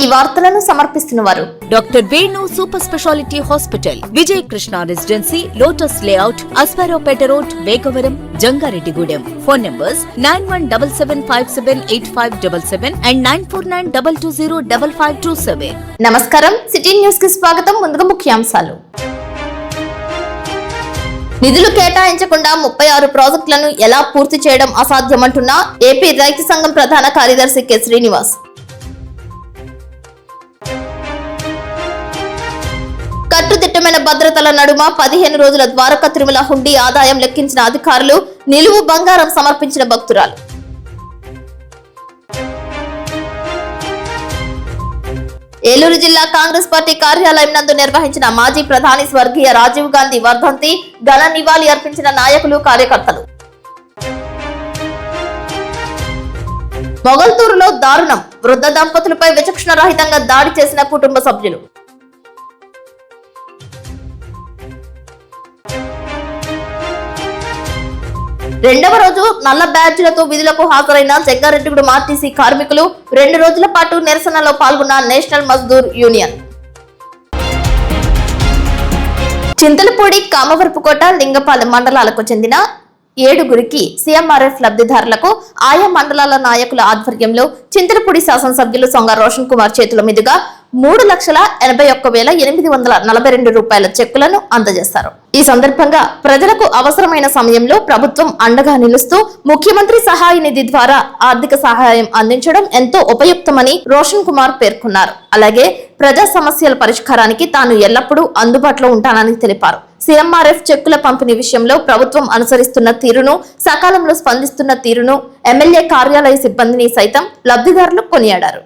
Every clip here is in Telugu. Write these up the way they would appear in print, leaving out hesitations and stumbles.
ఈ వార్తలను సమర్పిస్తున్నవారు doctor Venu super speciality hospital, Vijay Krishna residency, lotus layout, Aswaraopeta road, Vegavaram, Jangareddygudem. Phone numbers 9177578577 and 9492205527. నమస్కారం, సిటీ న్యూస్ కి స్వాగతం. ముందుగా ముఖ్యాంశాలు. నిధులు కేటాయించకుండా 36 ప్రాజెక్టులను ఎలా పూర్తి చేయడం అసాధ్యమంటున్న ఏపీ రైతు సంఘం ప్రధాన కార్యదర్శి కె శ్రీనివాస్. కట్టుదిట్టమైన భద్రతల నడుమ 15 రోజుల ద్వారకా తిరుమల హుండీ ఆదాయం లెక్కించిన అధికారులు, నిలువు బంగారం సమర్పించిన భక్తురాలు. ఏలూరు జిల్లా కాంగ్రెస్ పార్టీ కార్యాలయం నందు నిర్వహించిన మాజీ ప్రధాని స్వర్గీయ రాజీవ్ గాంధీ వర్ధంతి ఘన నివాళి అర్పించిన నాయకులు, కార్యకర్తలు. మొగల్తూరులో దారుణం, వృద్ధ దంపతులపై విచక్షణ రహితంగా దాడి చేసిన కుటుంబ సభ్యులు. రెండవ రోజు నల్ల బ్యాడ్జీలతో విధులకు హాజరైన జంగారెడ్డిగూడెం ఆర్టీసీ కార్మికులు. 2 రోజుల పాటు నిరసనలో పాల్గొన్న నేషనల్ మజ్దూర్ యూనియన్. చింతలపూడి, కామవరపుకోట, లింగపాలెం మండలాలకు చెందిన 7గురికి సీఎంఆర్ఎఫ్ లబ్ధిదారులకు ఆయా మండలాల నాయకుల ఆధ్వర్యంలో చింతలపూడి శాసనసభ్యులు సొంగ రోషన్ కుమార్ చేతుల మీదుగా 3,81,842 రూపాయల చెక్కులను అందజేశారు. ఈ సందర్భంగా ప్రజలకు అవసరమైన సమయంలో ప్రభుత్వం అండగా నిలుస్తూ ముఖ్యమంత్రి సహాయ నిధి ద్వారా ఆర్థిక సహాయం అందించడం ఎంతో ఉపయుక్తమని రోషన్ కుమార్ పేర్కొన్నారు. అలాగే ప్రజా సమస్యల పరిష్కారానికి తాను ఎల్లప్పుడూ అందుబాటులో ఉంటానని తెలిపారు. సీఎంఆర్ఎఫ్ చెక్కుల పంపిణీ విషయంలో ప్రభుత్వం అనుసరిస్తున్న తీరును, సకాలంలో స్పందిస్తున్న తీరును, ఎమ్మెల్యే కార్యాలయ సిబ్బందిని సైతం లబ్ధిదారులు కొనియాడారు.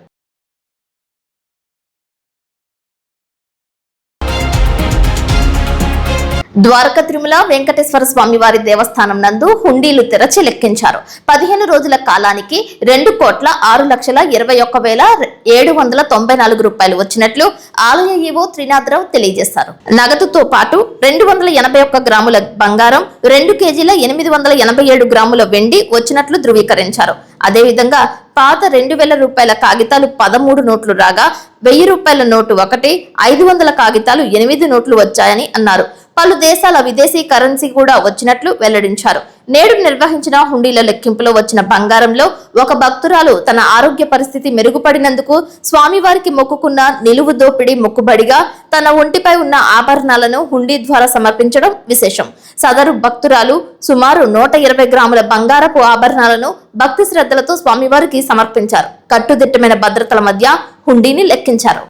ద్వారకా తిరుమల వెంకటేశ్వర స్వామి వారి దేవస్థానం నందు హుండీలు తెరచి లెక్కించారు. 15 రోజుల కాలానికి 2,21,794 రూపాయలు వచ్చినట్లు ఆలయ ఈవో త్రినాథరావు తెలియజేశారు. నగదుతో పాటు 281 గ్రాముల బంగారం, 2 కేజీల 887 గ్రాముల వెండి వచ్చినట్లు ధృవీకరించారు. అదేవిధంగా పాత 2,000 రూపాయల కాగితాలు 13 నోట్లు రాగా 1,000 రూపాయల నోటు 1, 500 కాగితాలు 8 నోట్లు వచ్చాయని అన్నారు. పలు దేశాల విదేశీ కరెన్సీ కూడా వచ్చినట్లు వెల్లడించారు. నేడు నిర్వహించిన హుండీల లెక్కింపులో వచ్చిన బంగారంలో ఒక భక్తురాలు తన ఆరోగ్య పరిస్థితి మెరుగుపడినందుకు స్వామివారికి మొక్కుకున్న నిలువు దోపిడీ మొక్కుబడిగా తన ఒంటిపై ఉన్న ఆభరణాలను హుండీ ద్వారా సమర్పించడం విశేషం. సదరు భక్తురాలు సుమారు 120 గ్రాముల బంగారపు ఆభరణాలను భక్తి శ్రద్ధలతో స్వామివారికి సమర్పించారు. కట్టుదిట్టమైన భద్రతల మధ్య హుండీని లెక్కించారు.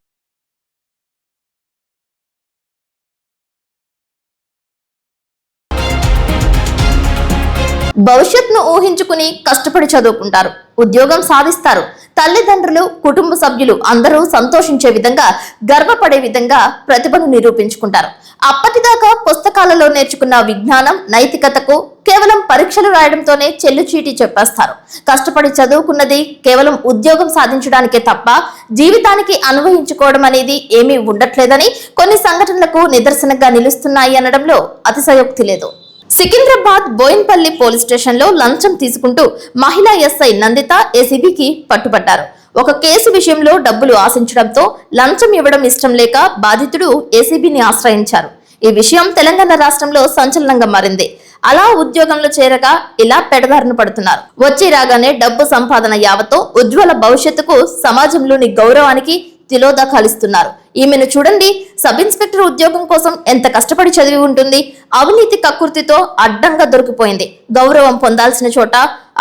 భవిష్యత్తును ఊహించుకుని కష్టపడి చదువుకుంటారు, ఉద్యోగం సాధిస్తారు. తల్లిదండ్రులు, కుటుంబ సభ్యులు అందరూ సంతోషించే విధంగా, గర్వపడే విధంగా ప్రతిభను నిరూపించుకుంటారు. అప్పటిదాకా పుస్తకాలలో నేర్చుకున్న విజ్ఞానం, నైతికతకు కేవలం పరీక్షలు రాయడంతోనే చెల్లుచీటి చెప్పేస్తారు. కష్టపడి చదువుకున్నది కేవలం ఉద్యోగం సాధించడానికే తప్ప జీవితానికి అన్వయించుకోవడం అనేది ఏమీ ఉండట్లేదని కొన్ని సంఘటనలకు నిదర్శనంగా నిలుస్తున్నాయి అనడంలో అతిశయోక్తి లేదు. సికింద్రాబాద్ బోయిన్పల్లి పోలీస్ స్టేషన్ లో లంచం తీసుకుంటూ మహిళా ఎస్ఐ నందిత ఏసీబీకి పట్టుబడ్డారు. ఒక కేసు విషయంలో డబ్బులు ఆశించడంతో లంచం ఇవ్వడం ఇష్టం లేక బాధితుడు ఏసీబీని ఆశ్రయించారు. ఈ విషయం తెలంగాణ రాష్ట్రంలో సంచలనంగా మారింది. అలా ఉద్యోగంలో చేరగా ఇలా పెడదారిన పడుతున్నారు. వచ్చి రాగానే డబ్బు సంపాదన యావతో ఉజ్వల భవిష్యత్తుకు, సమాజంలోని గౌరవానికి తిలోదకాలిస్తున్నారు. ఈమెను చూడండి, సబ్ ఇన్స్పెక్టర్ ఉద్యోగం కోసం ఎంత కష్టపడి చదివి ఉంటుంది. అవినీతి కక్కుర్తితో అడ్డంగా దొరికిపోయింది. గౌరవం పొందాల్సిన చోట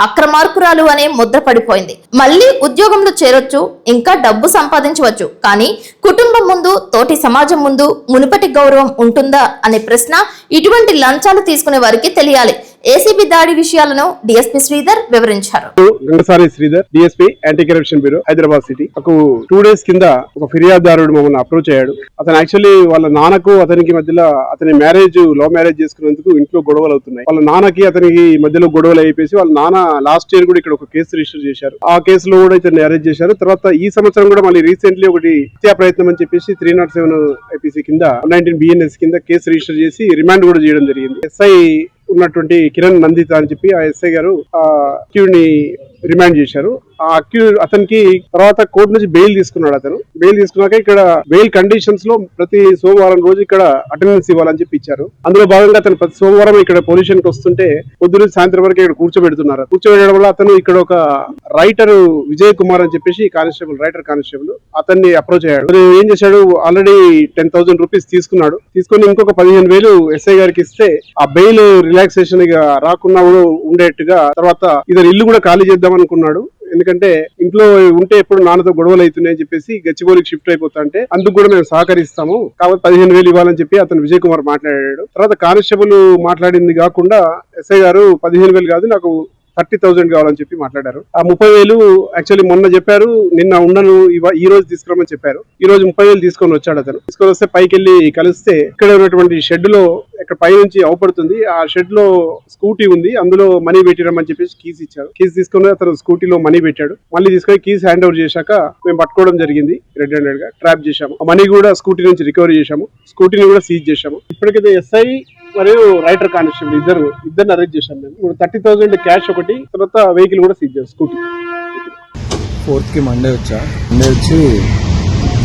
అక్రమార్కురాలు అనే ముద్ర పడిపోయింది. మళ్ళీ ఉద్యోగంలో చేరొచ్చు, ఇంకా డబ్బు సంపాదించవచ్చు, కానీ కుటుంబం ముందు, తోటి సమాజం ముందు మునుపటి గౌరవం ఉంటుందా అనే ప్రశ్న ఇటువంటి లంచాలు తీసుకునే వారికి తెలియాలి. ఏసీబీ దాడి విషయాలను డిఎస్పీ శ్రీధర్ వివరించారు. Sridhar, DSP anti corruption bureau, Hyderabad city. నాకు 2 days కింద ఒక ఫిర్యాదుదారుడు మమ్మల్ని అప్రోచ్ అయ్యాడు. అతను యాక్చువల్లీ వాళ్ళ నాన్నకు అతనికి మధ్యలో, అతని లవ్ మ్యారేజ్ చేసుకున్నందుకు ఇంట్లో గొడవలు అవుతున్నాయి. వాళ్ళ నాన్నకి అతనికి మధ్యలో గొడవలు అయిపోయి వాళ్ళ నాన్న లాస్ట్ ఇయర్ కూడా ఇక్కడ ఒక కేసు రిజిస్టర్ చేశారు. ఆ కేసులో కూడా ఇతన్ని అరెస్ట్ చేశారు. తర్వాత ఈ సంవత్సరం కూడా మళ్ళీ రీసెంట్లీ ఒకటి హత్యా ప్రయత్నం అని చెప్పేసి 307 ఐపీసీ కింద 19 బిఎన్ఎస్ కింద కేసు రిజిస్టర్ చేసి రిమాండ్ కూడా చేయడం జరిగింది. ఎస్ఐ ఉన్నటువంటి కిరణ్ నందిత అని చెప్పి ఆ ఎస్ఐ గారు రిమాండ్ చేశారు. ఆ అతనికి తర్వాత కోర్టు నుంచి బెయిల్ తీసుకున్నాడు. అతను బెయిల్ తీసుకున్నాక ఇక్కడ బెయిల్ కండిషన్స్ లో ప్రతి సోమవారం రోజు ఇక్కడ అటెండెన్స్ ఇవ్వాలని చెప్పి ఇచ్చారు. అందులో భాగంగా అతను ప్రతి సోమవారం ఇక్కడ పోలీస్ స్టేషన్ వస్తుంటే పొద్దున్న సాయంత్రం వరకు ఇక్కడ కూర్చోబెడుతున్నారు. కూర్చోబెట్టడం వల్ల అతను ఇక్కడ ఒక రైటర్ విజయ్ కుమార్ అని చెప్పేసి రైటర్ కానిస్టేబుల్ అతన్ని అప్రోచ్ అయ్యాడు. అతను ఏం చేశాడు, ఆల్రెడీ 10,000 రూపీస్ తీసుకున్నాడు. తీసుకొని ఇంకొక 15,000 ఎస్ఐ గారికి ఇస్తే ఆ బెయిల్ రిలాక్సేషన్ ఇక రాకుండా కూడా ఉండేట్టుగా తర్వాత ఇతను ఇల్లు కూడా ఖాళీ చేద్దాం అనుకున్నాడు. ఎందుకంటే ఇంట్లో ఉంటే ఎప్పుడు నాన్నతో గొడవలు అవుతున్నాయని చెప్పేసి గచ్చిబౌలికి షిఫ్ట్ అయిపోతా అంటే అందుకు కూడా మేము సహకరిస్తాము కాబట్టి 15,000 ఇవ్వాలని చెప్పి అతను విజయ్ కుమార్ మాట్లాడాడు. తర్వాత కానిస్టేబుల్ మాట్లాడింది కాకుండా ఎస్ఐ గారు 15,000 కాదు నాకు 30,000 కావాలని చెప్పి మాట్లాడారు. ఆ 30,000 యాక్చువల్లీ మొన్న చెప్పారు, నిన్న ఉండను ఈ రోజు తీసుకురామని చెప్పారు. ఈ రోజు 30,000 తీసుకొని వచ్చాడు. అతను తీసుకొని వస్తే పైకి వెళ్ళి కలిస్తే ఇక్కడ ఉన్నటువంటి షెడ్ లో ఇక్కడ పై నుంచి అవపడుతుంది. ఆ షెడ్ లో స్కూటీ ఉంది, అందులో మనీ పెట్టిరమని చెప్పేసి కీస్ ఇచ్చారు. కీస్ తీసుకుని అతను స్కూటీలో మనీ పెట్టాడు. మళ్ళీ తీసుకొని కీస్ హ్యాండ్ ఓవర్ చేశాక మేము పట్టుకోవడం జరిగింది. రెడ్ హ్యాండెడ్ గా ట్రాప్ చేశాము. ఆ మనీ కూడా స్కూటీ నుంచి రికవరీ చేశాము. స్కూటీని కూడా సీజ్ చేశాము. ఇప్పటికైతే ఎస్ఐ మరియు రైటర్ కానిస్టేబుల్ ఇద్దరిని అరెస్ట్ చేశాం. మేము ఇప్పుడు 30,000 క్యాష్ ఒకటి, తర్వాత వెహికల్ కూడా సీజ్ చేశాం. స్కూటీ 4th మండే వచ్చి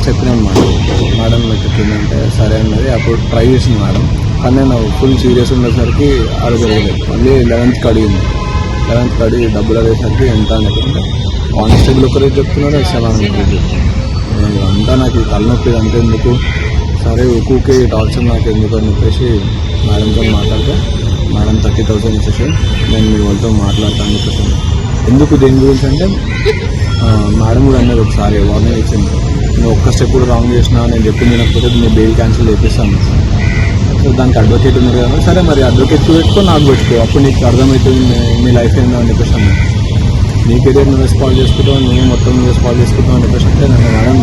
చెప్పినాను మేడం పెట్టిందంటే సరే అన్నది. అప్పుడు ట్రై చేసింది మేడం, కానీ నేను ఫుల్ సీరియస్ ఉండేసరికి అడగలేదు. మళ్ళీ 11th అడిగింది. 11th అడిగి డబ్బులు అడిగేసరికి ఎంత అని చెప్పింటే కానిస్టేబుల్ ఒకరే చెప్తున్నారు, ఎస్ఎల్ అంతా నాకు తలనొప్పి అంటే ఎందుకు సరే ఊకే టార్చర్ నాకు ఎందుకు అని చెప్పేసి మేడంతో మాట్లాడితే మేడం 30,000 ఇచ్చేసి నేను మీ వాళ్ళతో మాట్లాడతాను చెప్పేసి. ఎందుకు దేని గురించి అంటే మేడం కూడా అన్నది ఒకసారి వార్నింగ్ ఇచ్చింది, నువ్వు ఒక్క స్టెప్ కూడా రాంగ్ చేసినా నేను చెప్పింది వినకపోతే నీ బెయిల్ క్యాన్సిల్ చేపిస్తాను. సో దానికి అడ్వకేట్ ఉంది కదా, సరే మరి అడ్వకేట్ పెట్టుకో నాకు పెట్టుకో, అప్పుడు నీకు అర్థమవుతుంది నీ లైఫ్ ఏందో అని చెప్పేసి అన్నాను. నీ కెరీర్ నువ్వు స్పాల్ చేసుకుంటావు, నువ్వు మొత్తం నువ్వు స్పాల్ చేసుకుంటావు అని చెప్పేసి అంటే నన్ను మేడం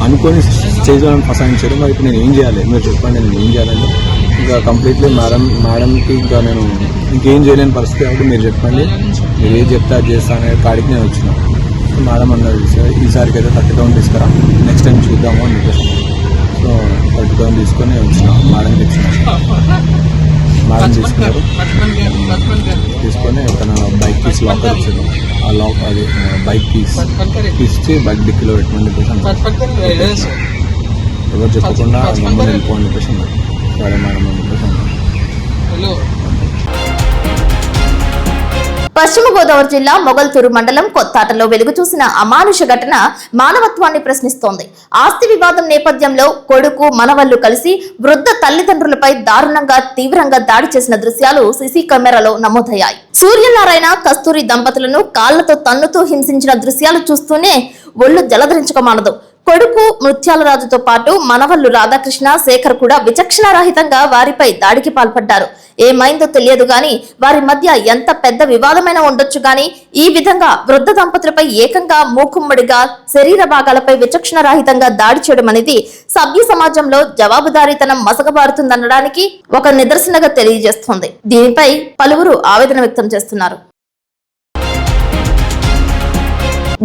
అనుకొని స్టేజ్లో నన్ను ఫసాయించారు. మరి ఇప్పుడు నేను ఏం చేయాలి మీరు చెప్పండి, నేను ఏం చేయాలంటే ఇంకా కంప్లీట్లీ మేడంకి ఇంకా నేను ఇంకేం చేయలేని పరిస్థితి కాబట్టి మీరు చెప్పండి, మీరు ఏం చెప్తే అది చేస్తా అనే కాడికి నేను వచ్చిన. మేడం అన్నది ఈసారికి అయితే 30,000 తీసుకురా, నెక్స్ట్ టైం చూద్దాము అని చెప్పేసి. సో 30,000 తీసుకొని వచ్చిన, మేడంకి ఇచ్చిన. మేడం తీసుకున్నారు, తీసుకొని తన బైక్ కీస్ లాకర్ ఇచ్చారు. ఆ లాక్ అది బైక్ కీస్ ఇచ్చి బైక్ డిక్కీలో పెట్టమని చెప్పేసి ఎవరు చెప్పకుండా మమ్మల్ని వెళ్ళిపోని చెప్పేసి అన్నారు. సరే మేడం అని చెప్పేసి అన్నారు. పశ్చిమ గోదావరి జిల్లా మొగల్తూరు మండలం కొత్తాటలో వెలుగు చూసిన అమానుష ఘటన మానవత్వాన్ని ప్రశ్నిస్తోంది. ఆస్తి వివాదం నేపథ్యంలో కొడుకు మనవళ్లు కలిసి వృద్ధ తల్లిదండ్రులపై దారుణంగా తీవ్రంగా దాడి చేసిన దృశ్యాలు సీసీ కెమెరాలో నమోదయ్యాయి. సూర్యనారాయణ కస్తూరి దంపతులను కాళ్లతో తన్నుతూ హింసించిన దృశ్యాలు చూస్తూనే ఒళ్ళు జలధరించుకోమానదు. కొడుకు ముత్యాలరాజుతో పాటు మనవళ్లు రాధాకృష్ణ, శేఖర్ కూడా విచక్షణారహితంగా వారిపై దాడికి పాల్పడ్డారు. ఏమైందో తెలియదు గాని వారి మధ్య ఎంత పెద్ద వివాదమైనా ఉండొచ్చు గాని ఈ విధంగా వృద్ధ దంపతులపై ఏకంగా మూకుమ్మడిగా శరీర భాగాలపై విచక్షణారహితంగా దాడి చేయడం అనేది సభ్య సమాజంలో జవాబుదారీతనం మసకబారుతుందనడానికి ఒక నిదర్శనగా తెలియజేస్తోంది. దీనిపై పలువురు ఆవేదన వ్యక్తం చేస్తున్నారు.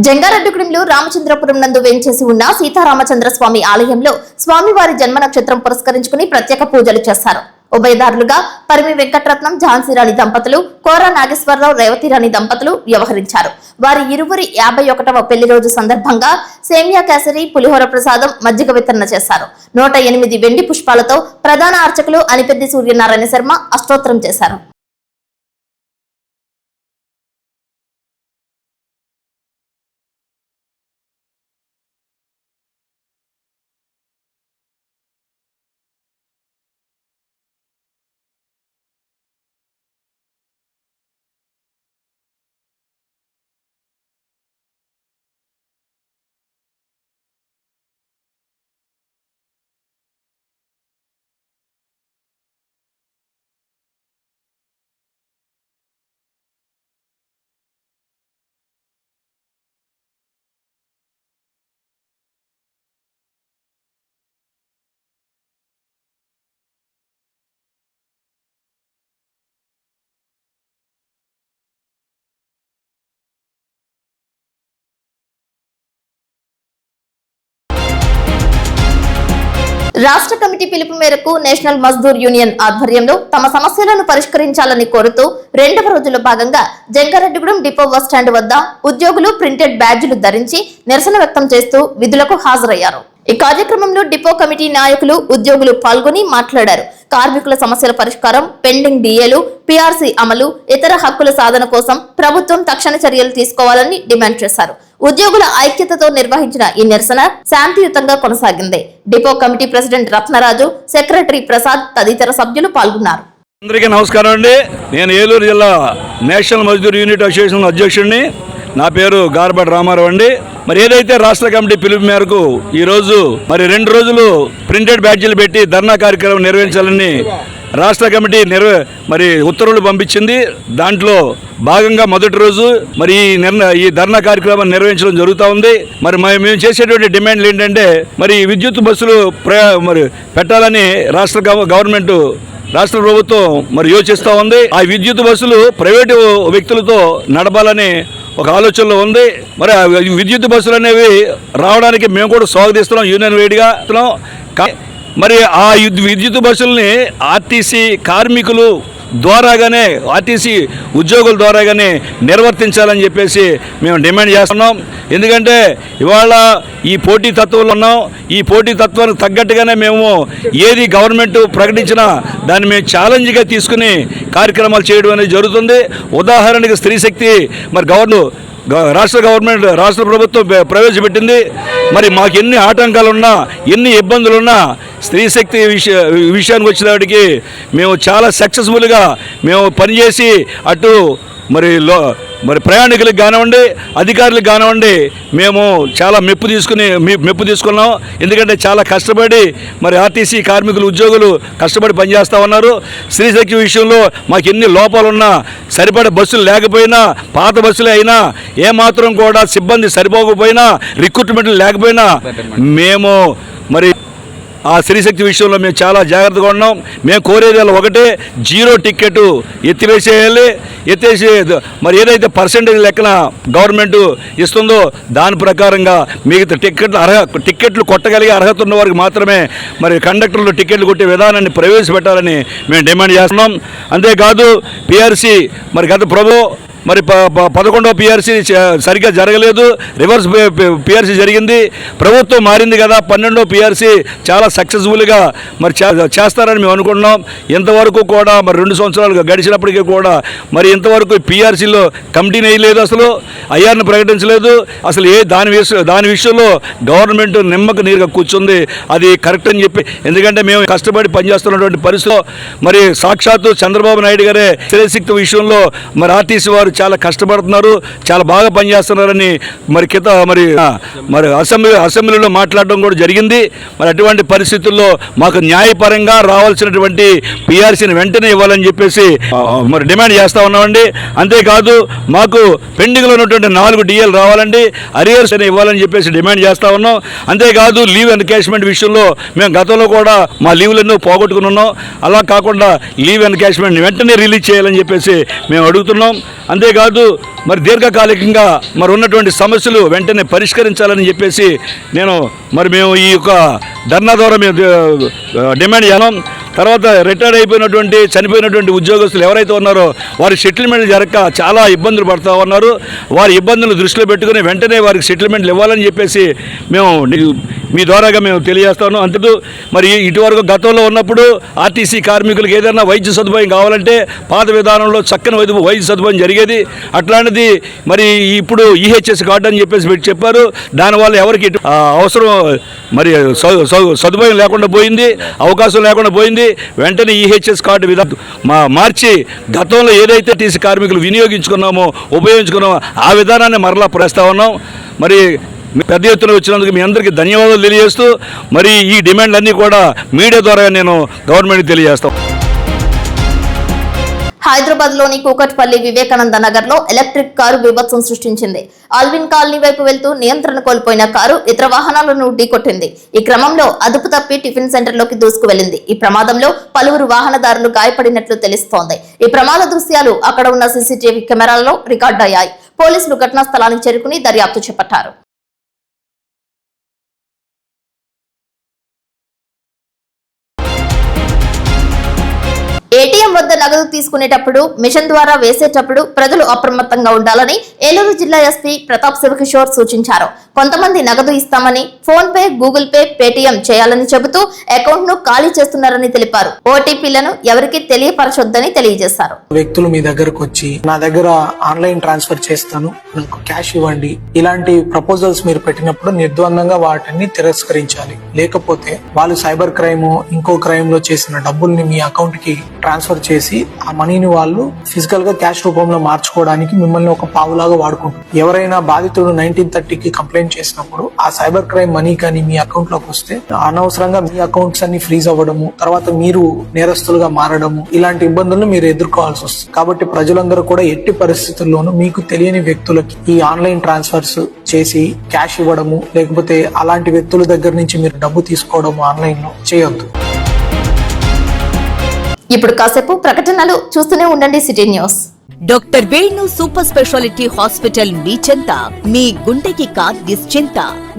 జంగారెడ్డిగూడెంలో రామచంద్రపురం నందు వేంచేసి ఉన్న సీతారామచంద్ర స్వామి ఆలయంలో స్వామివారి జన్మ నక్షత్రం పురస్కరించుకుని ప్రత్యేక పూజలు చేశారు. ఉభయదారులుగా పరిమి వెంకటరత్నం, ఝాన్సీరాణి దంపతులు, కోరా నాగేశ్వరరావు, రేవతిరాణి దంపతులు వ్యవహరించారు. వారి ఇరువురి 51వ పెళ్లి రోజు సందర్భంగా సేమియా కేసరి, పులిహోర ప్రసాదం, మజ్జిగ వితరణ చేశారు. 108 వెండి పుష్పాలతో ప్రధాన అర్చకులు అనిపెద్ది సూర్యనారాయణ శర్మ అష్టోత్తరం చేశారు. రాష్ట్ర కమిటీ పిలుపు మేరకు నేషనల్ మజ్దూర్ యూనియన్ ఆధ్వర్యంలో తమ సమస్యలను పరిష్కరించాలని కోరుతూ రెండవ రోజులో భాగంగా జంగారెడ్డిగూడెం డిపో బస్ స్టాండ్ వద్ద ఉద్యోగులు ప్రింటెడ్ బ్యాడ్జీలు ధరించి నిరసన వ్యక్తం చేస్తూ విధులకు హాజరయ్యారు. ఈ కార్యక్రమంలో డిపో కమిటీ నాయకులు, ఉద్యోగులు పాల్గొని మాట్లాడారు. కార్మికుల సమస్యల పరిష్కారం, పెండింగ్ డిఏలు, పీఆర్సీ అమలు, ఇతర హక్కుల సాధన కోసం ప్రభుత్వం తక్షణ చర్యలు తీసుకోవాలని డిమాండ్ చేశారు. ఉద్యోగుల ఐక్యతతో నిర్వహించిన ఈ నిరసన శాంతియుతంగా కొనసాగింది. Depot committee president Ratnaraju, secretary Prasad తదితర సభ్యులు పాల్గొన్నారు. అందరికీ నమస్కారం అండి. నేను ఏలూరు జిల్లా నేషనల్ మజ్దూర్ యూనిట్ అసోసియేషన్ అధ్యక్షుడిని. నా పేరు గార్బడి రామారావు అండి. మరి ఏదైతే రాష్ట్ర కమిటీ పిలుపు మేరకు ఈరోజు మరి 2 రోజులు ప్రింటెడ్ బ్యాడ్జీలు పెట్టి ధర్నా కార్యక్రమం నిర్వహించాలని రాష్ట్ర కమిటీ మరి ఉత్తర్వులు పంపించింది. దాంట్లో భాగంగా మొదటి రోజు మరి ఈ ధర్నా కార్యక్రమాన్ని నిర్వహించడం జరుగుతూ ఉంది. మరి మేము చేసేటువంటి డిమాండ్లు ఏంటంటే మరి విద్యుత్ బస్సులు మరి పెట్టాలని రాష్ట్ర ప్రభుత్వం మరి యోచిస్తూ ఉంది. ఆ విద్యుత్ బస్సులు ప్రైవేటు వ్యక్తులతో నడపాలని ఒక ఆలోచనలో ఉంది. మరి విద్యుత్ బస్సులు అనేవి రావడానికి మేము కూడా స్వాగతిస్తున్నాం, యూనియన్ వేడిగా. మరి ఆ విద్యుత్ బస్సుల్ని ఆర్టీసీ కార్మికులు ద్వారాగానే, ఆర్టీసీ ఉద్యోగుల ద్వారాగానే నిర్వర్తించాలని చెప్పేసి మేము డిమాండ్ చేస్తున్నాం. ఎందుకంటే ఇవాళ ఈ పోటీ తత్వంలో ఉన్నాం. ఈ పోటీ తత్వానికి తగ్గట్టుగానే మేము ఏది గవర్నమెంట్ ప్రకటించినా దాన్ని మేము ఛాలెంజ్గా తీసుకుని కార్యక్రమాలు చేయడం అనేది జరుగుతుంది. ఉదాహరణకి స్త్రీ శక్తి మరి రాష్ట్ర ప్రభుత్వం ప్రవేశపెట్టింది. మరి మాకు ఎన్ని ఆటంకాలున్నా, ఎన్ని ఇబ్బందులున్నా స్త్రీ శక్తి విషయానికి వచ్చినప్పటికీ మేము చాలా సక్సెస్ఫుల్గా మేము పనిచేసి అటు మరి ప్రయాణికులకు కానివ్వండి, అధికారులకు కానివ్వండి, మేము చాలా మెప్పు తీసుకున్నాం. ఎందుకంటే చాలా కష్టపడి మరి ఆర్టీసీ కార్మికులు, ఉద్యోగులు కష్టపడి పనిచేస్తూ ఉన్నారు. స్త్రీ శక్తి విషయంలో మాకు ఎన్ని లోపాలున్నా, సరిపడే బస్సులు లేకపోయినా, పాత బస్సులే అయినా, ఏమాత్రం కూడా సిబ్బంది సరిపోకపోయినా, రిక్రూట్మెంట్లు లేకపోయినా మేము మరి ఆ స్త్రీశక్తి విషయంలో మేము చాలా జాగ్రత్తగా ఉన్నాం. మేము కోరేది ఒకటే, 0 టికెట్ ఎత్తేసి మరి ఏదైతే పర్సెంటేజ్ లెక్కన గవర్నమెంట్ ఇస్తుందో దాని ప్రకారంగా మిగతా టికెట్లు కొట్టగలిగే అర్హత ఉన్న వారికి మాత్రమే మరి కండక్టర్లు టికెట్లు కొట్టే విధానాన్ని ప్రవేశపెట్టాలని మేము డిమాండ్ చేస్తున్నాం. అంతేకాదు పిఆర్సీ మరి గత మరి 11వ పిఆర్సీ సరిగ్గా జరగలేదు, రివర్స్ పిఆర్సీ జరిగింది. ప్రభుత్వం మారింది కదా, 12వ పిఆర్సీ చాలా సక్సెస్ఫుల్గా మరి చేస్తారని మేము అనుకుంటున్నాం. ఇంతవరకు కూడా మరి 2 సంవత్సరాలు గడిచినప్పటికీ కూడా మరి ఇంతవరకు పిఆర్సీలో కమిటీని వేయలేదు, అసలు ఐఆర్ను ప్రకటించలేదు. అసలు దాని విషయంలో గవర్నమెంట్ నిమ్మక నీరుగా కూర్చుంది. అది కరెక్ట్ అని చెప్పి, ఎందుకంటే మేము కష్టపడి పనిచేస్తున్నటువంటి పరిస్థితిలో మరి సాక్షాత్తు చంద్రబాబు నాయుడు గారే స్త్రీశక్తి విషయంలో మరి ఆర్టీసీ వారు చాలా కష్టపడుతున్నారు, చాలా బాగా పనిచేస్తున్నారని మరి అసెంబ్లీలో మాట్లాడడం కూడా జరిగింది. మరి అటువంటి పరిస్థితుల్లో మాకు న్యాయపరంగా రావాల్సినటువంటి పిఆర్సీని వెంటనే ఇవ్వాలని చెప్పేసి మరి డిమాండ్ చేస్తూ ఉన్నామండి. అంతేకాదు మాకు పెండింగ్లో ఉన్నటువంటి 4 డిఏలు రావాలండి, అరియర్స్ అని ఇవ్వాలని చెప్పేసి డిమాండ్ చేస్తూ ఉన్నాం. అంతేకాదు లీవ్ ఎన్కాష్మెంట్ విషయంలో మేము గతంలో కూడా మా లీవ్లెన్నో పోగొట్టుకుని ఉన్నాం. అలా కాకుండా లీవ్ ఎన్కాష్మెంట్ వెంటనే రిలీజ్ చేయాలని చెప్పేసి మేము అడుగుతున్నాం. అంతేకాదు మరి దీర్ఘకాలికంగా మరి ఉన్నటువంటి సమస్యలు వెంటనే పరిష్కరించాలని చెప్పేసి మేము ఈ యొక్క ధర్నా ద్వారా మేము డిమాండ్ చేయాలి. తర్వాత రిటైర్డ్ అయిపోయినటువంటి, చనిపోయినటువంటి ఉద్యోగస్తులు ఎవరైతే ఉన్నారో వారి సెటిల్మెంట్ జరగక చాలా ఇబ్బందులు పడుతూ ఉన్నారు. వారి ఇబ్బందులు దృష్టిలో పెట్టుకుని వెంటనే వారికి సెటిల్మెంట్లు ఇవ్వాలని చెప్పేసి మేము మీ ద్వారాగా మేము తెలియజేస్తాను. అంతేకాదు మరి ఇటువరకు గతంలో ఉన్నప్పుడు ఆర్టీసీ కార్మికులకు ఏదైనా వైద్య సదుపాయం కావాలంటే పాత విధానంలో చక్కని వైద్య సదుపాయం జరిగేది. అట్లాంటిది మరి ఇప్పుడు ఈహెచ్ఎస్ కార్డు అని చెప్పేసి చెప్పారు. దానివల్ల ఎవరికి అవసరం మరి సదుపాయం లేకుండా పోయింది, అవకాశం లేకుండా పోయింది. వెంటనే ఈహెచ్ఎస్ కార్డు విధానం మార్చి గతంలో ఏదైతే టీసీ కార్మికులు ఉపయోగించుకున్నామో ఆ విధానాన్ని మరలా ప్రవేశిస్తా ఉన్నాం. మరి పెద్ద ఎత్తున వచ్చినందుకు మీ అందరికీ ధన్యవాదాలు తెలియజేస్తూ మరి ఈ డిమాండ్లన్నీ కూడా మీడియా ద్వారా నేను గవర్నమెంట్కి తెలియజేస్తాం. హైదరాబాద్ లోని కూకట్పల్లి వివేకానంద నగర్ లో ఎలక్ట్రిక్ కారు బీభత్సం సృష్టించింది. ఆల్విన్ కాలనీ వైపు వెళ్తూ నియంత్రణ కోల్పోయిన కారు ఇతర వాహనాలను ఢీకొట్టింది. ఈ క్రమంలో అదుపు తప్పి టిఫిన్ సెంటర్ లోకి దూసుకు వెళ్లింది. ఈ ప్రమాదంలో పలువురు వాహనదారులు గాయపడినట్లు తెలుస్తోంది. ఈ ప్రమాద దృశ్యాలు అక్కడ ఉన్న సీసీటీవీ కెమెరాల్లో రికార్డయ్యాయి. పోలీసులు ఘటనా స్థలానికి చేరుకుని దర్యాప్తు చేపట్టారు. వద్ద నగదు తీసుకునేటప్పుడు మిషన్ ద్వారా వేసేటప్పుడు ప్రజలు అప్రమత్తంగా ఉండాలని ఏలూరు జిల్లా ఎస్పీ ప్రతాప్ శివకిషోర్ సూచించారు. కొంతమంది నగదు ఇస్తామని phone pay, Google pay, Paytm చేయాలని చెబుతూ అకౌంట్ ను ఖాళీ చేస్తున్నారని తెలిపారు. ఓటీపీలను ఎవరికి తెలియపరచొద్దని తెలియజేశారు. వ్యక్తులు మీ దగ్గరకు వచ్చి నా దగ్గర ఆన్లైన్ ట్రాన్స్ఫర్ చేస్తాను, నాకు క్యాష్ ఇవ్వండి, ఇలాంటి ప్రపోజల్స్ మీరు పెట్టినప్పుడు నిర్ద్వందంగా వాటిని తిరస్కరించాలి. లేకపోతే వాళ్ళు సైబర్ క్రైమ్ ఇంకో క్రైమ్ లో చేసిన డబ్బుల్ని మీ అకౌంట్ కి ట్రాన్స్ఫర్ చేసి ఆ మనీని వాళ్ళు ఫిజికల్ గా క్యాష్ రూపంలో మార్చుకోవడానికి మిమ్మల్ని ఒక పావులాగా వాడుకుంటారు. ఎవరైనా బాధితుడు 1930కి కంప్లైంట్ చేసినప్పుడు ఆ సైబర్ క్రైమ్ మనీ కానీ మీ అకౌంట్ లోకి వస్తే అనవసరంగా మీ అకౌంట్స్ అన్ని ఫ్రీజ్ అవ్వడము, తర్వాత మీరు నేరస్తులుగా మారడము, ఇలాంటి ఇబ్బందులను మీరు ఎదుర్కోవాల్సి వస్తుంది. కాబట్టి ప్రజలందరూ కూడా ఎట్టి పరిస్థితుల్లోనూ మీకు తెలియని వ్యక్తులకి ఈ ఆన్లైన్ ట్రాన్స్ఫర్స్ చేసి క్యాష్ ఇవ్వడము, లేకపోతే అలాంటి వ్యక్తుల దగ్గర నుంచి మీరు డబ్బు తీసుకోవడము ఆన్లైన్ లో చేయొద్దు. ఇప్పుడు కాసేపు ప్రకటనలు చూస్తూనే ఉండండి city news. Doctor Venu super speciality hospital మీ చెంత, మీ గుండెకి నిశ్చింత.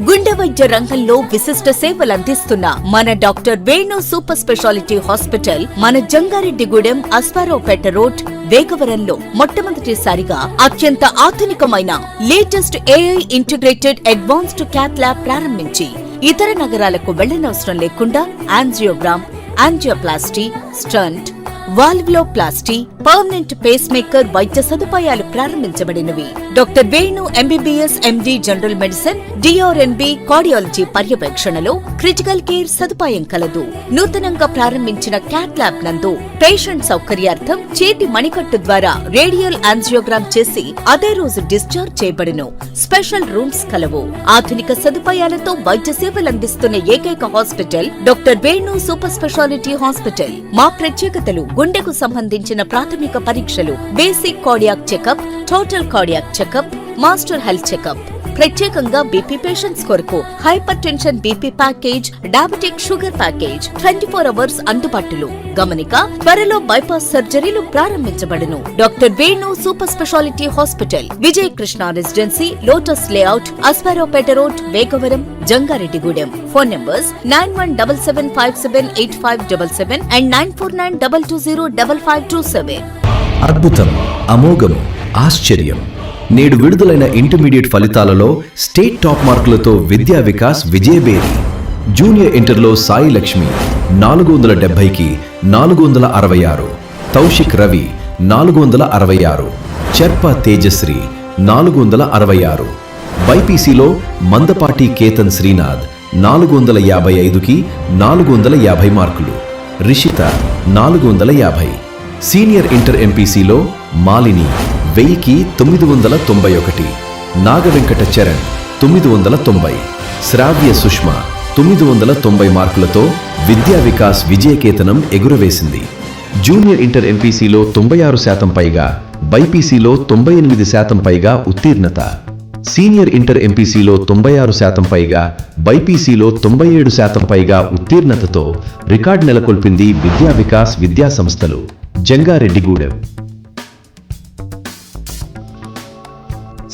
గుండె వైద్య రంగంలో విశిష్ట సేవలు అందిస్తున్న మన doctor Venu super speciality hospital మన జంగారెడ్డిగూడెం, అస్పారావుపేట రోడ్, వేగవరంలో మొట్టమొదటిసారిగా అత్యంత ఆధునికమైన latest AI integrated advanced cath lab ప్రారంభించి ఇతర నగరాలకు వెళ్లనవసరం లేకుండా angiogram, angioplasty, stent, valvuloplasty, permanent pacemaker వైద్య సదుపాయాలు ప్రారంభించబడినవి. Doctor Venu MBBS MD general medicine, DrNB cardiology పర్యవేక్షణలో క్రిటికల్ కేర్ సదుపాయం కలదు. నూతనంగా ప్రారంభించిన క్యాట్ ల్యాబ్ నందు పేషెంట్ సౌకర్యార్థం చేతి మణికట్టు ద్వారా రేడియల్ యాంజియోగ్రామ్ చేసి అదే రోజు డిశ్చార్జ్ చేయబడును. స్పెషల్ రూమ్స్ కలవు. ఆధునిక సదుపాయాలతో వైద్య సేవలు అందిస్తున్న ఏకైక hospital doctor Venu super speciality hospital. మా ప్రత్యేకతలు: గుండెకు సంబంధించిన ప్రాథమిక పరీక్షలు, basic cardiac checkup, total cardiac checkup, master health checkup. ప్రత్యేకంగా బీపీ పేషెంట్స్ కొరకు hypertension BP package, diabetic sugar package 24 hours అందుబాటులో. గమనిక: త్వరలో బైపాస్ సర్జరీలు ప్రారంభించబడును. Doctor Venu super speciality hospital, Vijay Krishna residency, lotus layout, Aswaraopeta road, Vegavaram, Jangareddygudem. Phone numbers 9177578577 and 9492205527. అద్భుతం, అమోఘం, ఆశ్చర్యం. నేడు విడుదలైన ఇంటర్మీడియట్ ఫలితాలలో స్టేట్ టాప్ మార్కులతో విద్యా వికాస్ విజయబేరి. జూనియర్ ఇంటర్లో సాయి లక్ష్మి 470కి 466, తౌషిక్ రవి 466, చర్ప తేజశ్రీ 466. బైపీసీలో మందపాటి కేతన్ శ్రీనాథ్ 455కి 450 మార్కులు, రిషిత 450. సీనియర్ ఇంటర్ ఎంపీసీలో మాలిని 1000కి 991, నాగవెంకట చరణ్ 990, శ్రావ్య సుష్మ 990 మార్కులతో విద్యా వికాస్ విజయకేతనం ఎగురవేసింది. జూనియర్ ఇంటర్ ఎంపీసీలో 96% పైగా, బైపీసీలో 98% పైగా ఉత్తీర్ణత. సీనియర్ ఇంటర్ ఎంపీసీలో 96% పైగా, బైపీసీలో 97% పైగా ఉత్తీర్ణతతో రికార్డు నెలకొల్పింది విద్యా వికాస్ విద్యా సంస్థలు, జంగారెడ్డిగూడెం.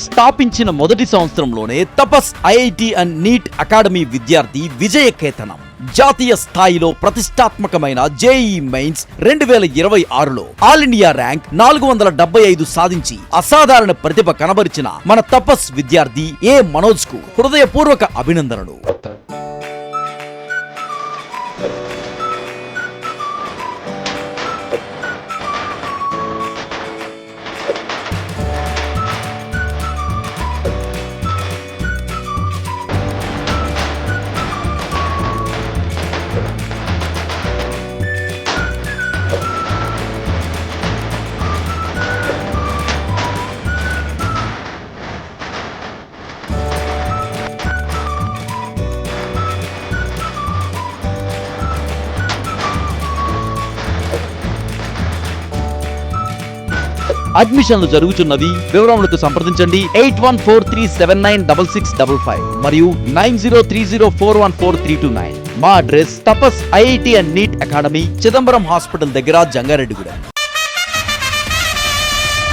స్థాపించిన మొదటి సంవత్సరంలోనే Tapas IIT and NEET academy విద్యార్థి విజయకేతనం. జాతీయ స్థాయిలో ప్రతిష్టాత్మకమైన జేఈ మెయిన్స్ 2026లో ఆల్ ఇండియా ర్యాంక్ 475 సాధించి అసాధారణ ప్రతిభ కనబరిచిన మన తపస్ విద్యార్థి ఏ మనోజ్ కు హృదయపూర్వక అభినందనలు. అడ్మిషన్లు జరుగుతున్నవి. వివరములకు సంప్రదించండి 8143796655 మరియు 9030414329. మా address Tapas IIT and NEET academy, Chidambaram hospital దగ్గర, జంగారెడ్డిగూడెం.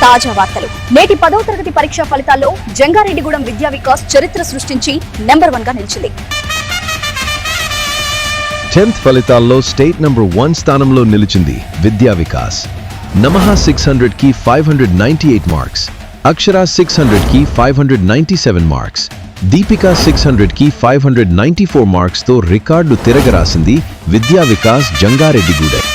తాజా వార్తలు. నేటి 10వ తరగతి పరీక్షా ఫలితాల్లో జంగారెడ్డిగూడెం విద్యా వికాస్ చరిత్ర సృష్టించి నెంబర్ 1 గా నిలిచింది. 10th ఫలితాల్లో స్టేట్ నంబర్ 1 స్థానంలో నిలిచింది విద్యా వికాస్. Namaha 600 की 598 marks, Akshara 600 की 597 marks, Deepika 600 की 594 marks తో రికార్డు తిరగరాసింది విద్యా వికాస్ జంగారెడ్డిగూడెం.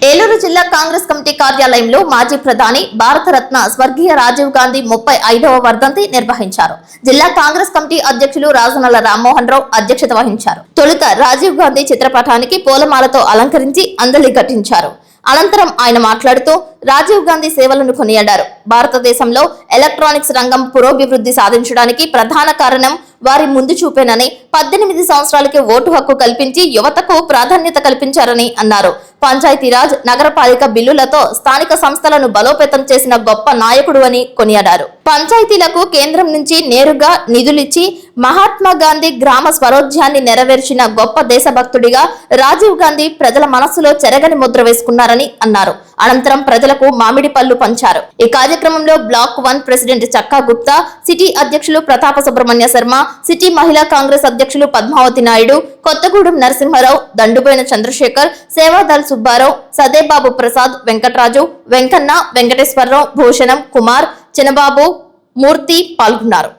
ఏలూరు జిల్లా కాంగ్రెస్ కమిటీ కార్యాలయంలో మాజీ ప్రధాని భారతరత్న స్వర్గీయ రాజీవ్ గాంధీ 35వ వర్ధంతి నిర్వహించారు. జిల్లా కాంగ్రెస్ కమిటీ అధ్యక్షులు రాజనల్ల రామ్మోహన్ రావు అధ్యక్షత వహించారు. తొలుత రాజీవ్ గాంధీ చిత్రపటానికి పూలమాలతో అలంకరించి అంజలి ఘటించారు. అనంతరం ఆయన మాట్లాడుతూ రాజీవ్ గాంధీ సేవలను కొనియాడారు. భారతదేశంలో ఎలక్ట్రానిక్స్ రంగం పురోభివృద్ధి సాధించడానికి ప్రధాన కారణం వారి ముందు చూపేనని, 18 సంవత్సరాలకే ఓటు హక్కు కల్పించి యువతకు ప్రాధాన్యత కల్పించారని అన్నారు. పంచాయతీరాజ్, నగరపాలిక బిల్లులతో స్థానిక సంస్థలను బలోపేతం చేసిన గొప్ప నాయకుడు అని కొనియాడారు. పంచాయతీలకు కేంద్రం నుంచి నేరుగా నిధులిచ్చి మహాత్మా గాంధీ గ్రామ స్వరాజ్యాన్ని నెరవేర్చిన గొప్ప దేశభక్తుడిగా రాజీవ్ గాంధీ ప్రజల మనస్సులో చెరగని ముద్ర వేసుకున్నారని అన్నారు. అనంతరం ప్రజలకు మామిడి పళ్ళు పంచారు. ఈ కార్యక్రమంలో బ్లాక్ 1 ప్రెసిడెంట్ చక్కా గుప్తా, సిటీ అధ్యక్షులు ప్రతాప సుబ్రహ్మణ్య శర్మ, సిటీ మహిళా కాంగ్రెస్ అధ్యక్షులు పద్మావతి నాయుడు, కొత్తగూడెం నరసింహారావు, దండుబోయిన చంద్రశేఖర్, సేవాదల్ సుబ్బారావు, సదేబాబు ప్రసాద్, వెంకట్రాజు, వెంకన్న, వెంకటేశ్వరరావు, భూషణం, కుమార్, చినబాబు, మూర్తి పాల్గొన్నారు.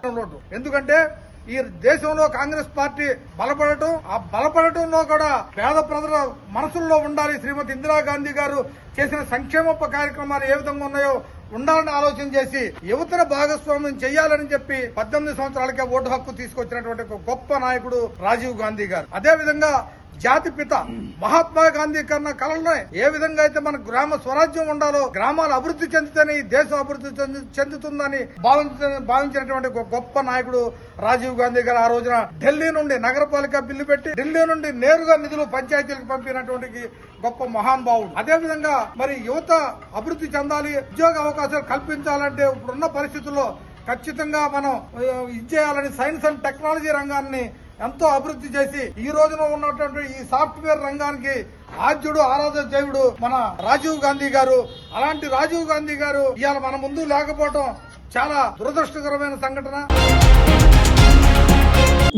ఎందుకంటే ఈ దేశంలో కాంగ్రెస్ పార్టీ బలపడటం, ఆ బలపడటంలో కూడా పేద ప్రజల మనసుల్లో ఉండాలి. శ్రీమతి ఇందిరాగాంధీ గారు చేసిన సంక్షేమ కార్యక్రమాలు ఏ విధంగా ఉన్నాయో ఉండాలని ఆలోచన చేసి యువతను భాగస్వామ్యం చేయాలని చెప్పి 18 సంవత్సరాలకే ఓటు హక్కు తీసుకొచ్చినటువంటి ఒక గొప్ప నాయకుడు రాజీవ్ గాంధీ గారు. అదేవిధంగా జాతిపిత మహాత్మా గాంధీ కన్నా కలలోనే ఏ విధంగా అయితే మన గ్రామ స్వరాజ్యం ఉండాలో, గ్రామాలు అభివృద్ధి చెందితేనే ఈ దేశం అభివృద్ధి చెందుతుందని భావించినటువంటి ఒక గొప్ప నాయకుడు రాజీవ్ గాంధీ గారు. ఆ రోజున ఢిల్లీ నుండి నగరపాలిక బిల్లు పెట్టి ఢిల్లీ నుండి నేరుగా నిధులు పంచాయతీలకు పంపినటువంటి గొప్ప మహానుభావుడు. అదేవిధంగా మరి యువత అభివృద్ధి చెందాలి, ఉద్యోగ అవకాశాలు కల్పించాలంటే ఇప్పుడున్న పరిస్థితుల్లో ఖచ్చితంగా మనం ఇచ్చేయాలని సైన్స్ అండ్ టెక్నాలజీ రంగాన్ని ఎంతో అభివృద్ధి చేసి ఈ రోజున ఉన్నటువంటి ఈ సాఫ్ట్వేర్ రంగానికి ఆద్యుడు, ఆరాధ దేవుడు మన రాజీవ్ గాంధీ గారు. అలాంటి రాజీవ్ గాంధీ గారు ఇవాళ మన ముందు లేకపోవడం చాలా దురదృష్టకరమైన సంఘటన.